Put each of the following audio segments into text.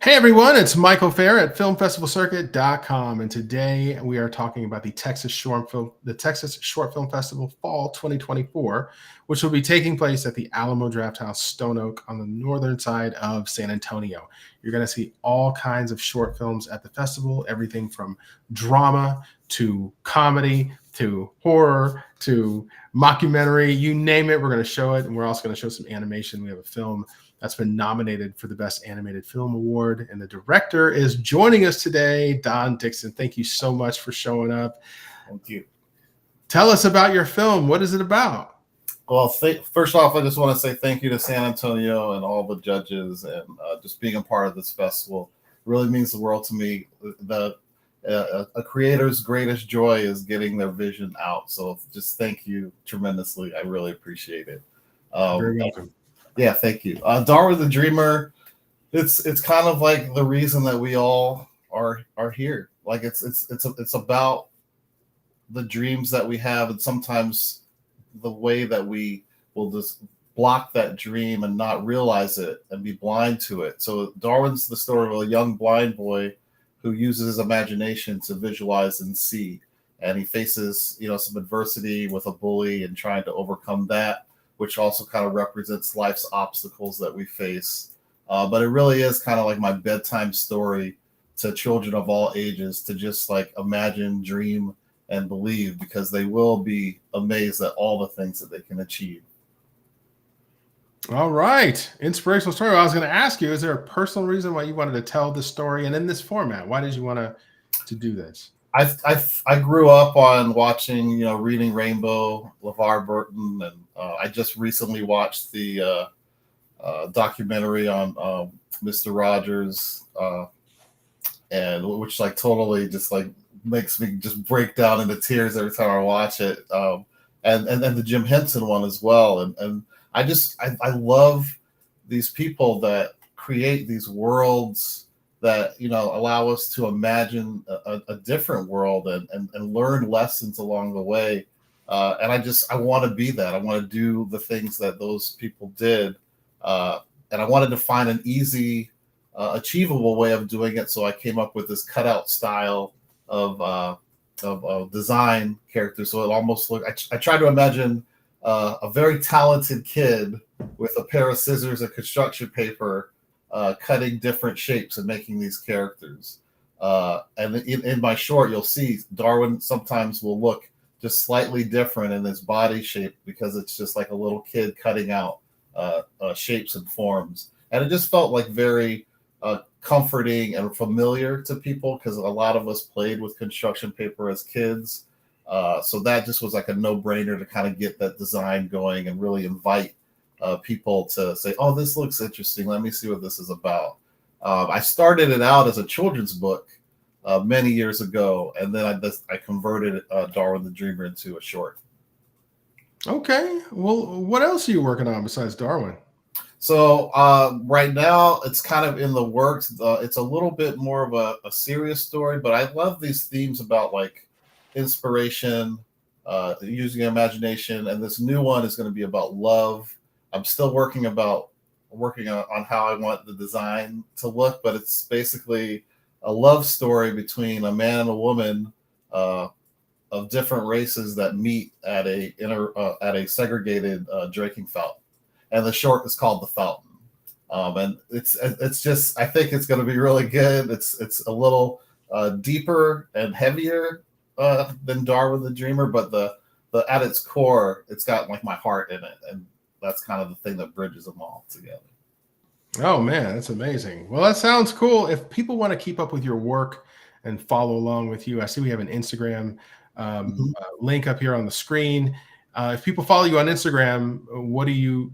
Hey everyone, it's Michael Fair at filmfestivalcircuit.com, and today we are talking about the Texas Short Film Festival Fall 2024, which will be taking place at the Alamo Drafthouse Stone Oak on the northern side of San Antonio. You're going to see all kinds of short films at the festival, everything from drama to comedy to horror to mockumentary, you name it, we're going to show it, and we're also going to show some animation. We have a film that's been nominated for the Best Animated Film Award. And the director is joining us today, Dixon. Thank you so much for showing up. Thank you. Tell us about your film. What is it about? Well, first off, I just want to say thank you to San Antonio and all the judges and just being a part of this festival. It really means the world to me. A creator's greatest joy is getting their vision out. So just thank you tremendously. I really appreciate it. Very welcome. Yeah, thank you. Darwin the Dreamer. It's kind of like the reason that we all are here. Like it's about the dreams that we have, and sometimes the way that we will just block that dream and not realize it and be blind to it. So Darwin's the story of a young blind boy who uses his imagination to visualize and see, and he faces some adversity with a bully and trying to overcome that, which also kind of represents life's obstacles that we face. But it really is kind of like my bedtime story to children of all ages to just like imagine, dream, and believe, because they will be amazed at all the things that they can achieve. All right. Inspirational story. I was going to ask you, is there a personal reason why you wanted to tell this story and in this format? Why did you want to do this? I grew up on watching, Reading Rainbow, LeVar Burton, and I just recently watched the documentary on Mr. Rogers, and which like totally just like makes me just break down into tears every time I watch it, and the Jim Henson one as well, and I love these people that create these worlds that allow us to imagine a different world and learn lessons along the way. And I want to be that. I want to do the things that those people did, and I wanted to find an easy, achievable way of doing it. So I came up with this cutout style of design characters. So it almost I tried to imagine a very talented kid with a pair of scissors and construction paper, cutting different shapes and making these characters. And in my short, you'll see Darwin sometimes will look just slightly different in his body shape because it's just like a little kid cutting out shapes and forms. And it just felt like very comforting and familiar to people because a lot of us played with construction paper as kids. So that just was like a no-brainer to kind of get that design going and really invite people to say, oh, this looks interesting. Let me see what this is about. I started it out as a children's book many years ago, and then I converted Darwin the Dreamer into a short. Okay. Well, what else are you working on besides Darwin? So right now, it's kind of in the works. It's a little bit more of a serious story, but I love these themes about like inspiration, using imagination, and this new one is going to be about love. I'm still working on how I want the design to look, but it's basically a love story between a man and a woman of different races that meet at a segregated drinking fountain, and the short is called The Fountain. And it's just I think it's going to be really good. It's a little deeper and heavier than Darwin the Dreamer, but the at its core, it's got like my heart in it, and that's kind of the thing that bridges them all together. Oh man, that's amazing. Well, that sounds cool. If people want to keep up with your work and follow along with you, I see we have an Instagram link up here on the screen. If people follow you on Instagram, what are you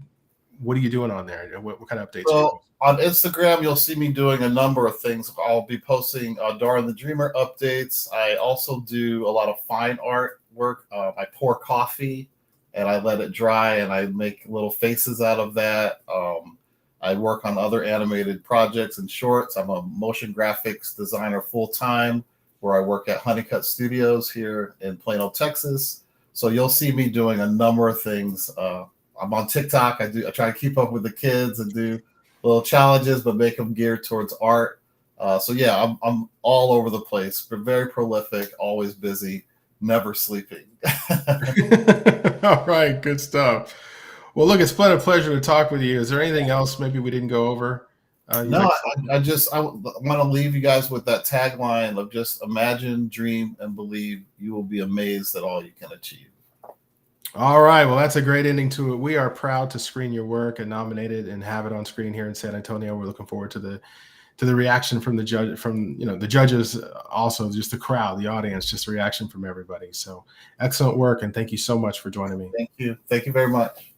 doing on there? What kind of updates? So on Instagram, you'll see me doing a number of things. I'll be posting Darwin the Dreamer updates. I also do a lot of fine art work. I pour coffee and I let it dry, and I make little faces out of that. I work on other animated projects and shorts. I'm a motion graphics designer full time, where I work at Honeycut Studios here in Plano, Texas. So you'll see me doing a number of things. I'm on TikTok. I try to keep up with the kids and do little challenges, but make them geared towards art. So yeah, I'm all over the place, but very prolific, always busy, never sleeping. All right, good stuff. Well, look, it's been a pleasure to talk with you. Is there anything else maybe we didn't go over? No, I want to leave you guys with that tagline of just imagine, dream, and believe. You will be amazed at all you can achieve. All right. Well, that's a great ending to it. We are proud to screen your work and nominate it and have it on screen here in San Antonio. We're looking forward to the reaction from the judge, from the judges, also just the crowd, the audience, just the reaction from everybody. So excellent work, and thank you so much for joining me. Thank you very much.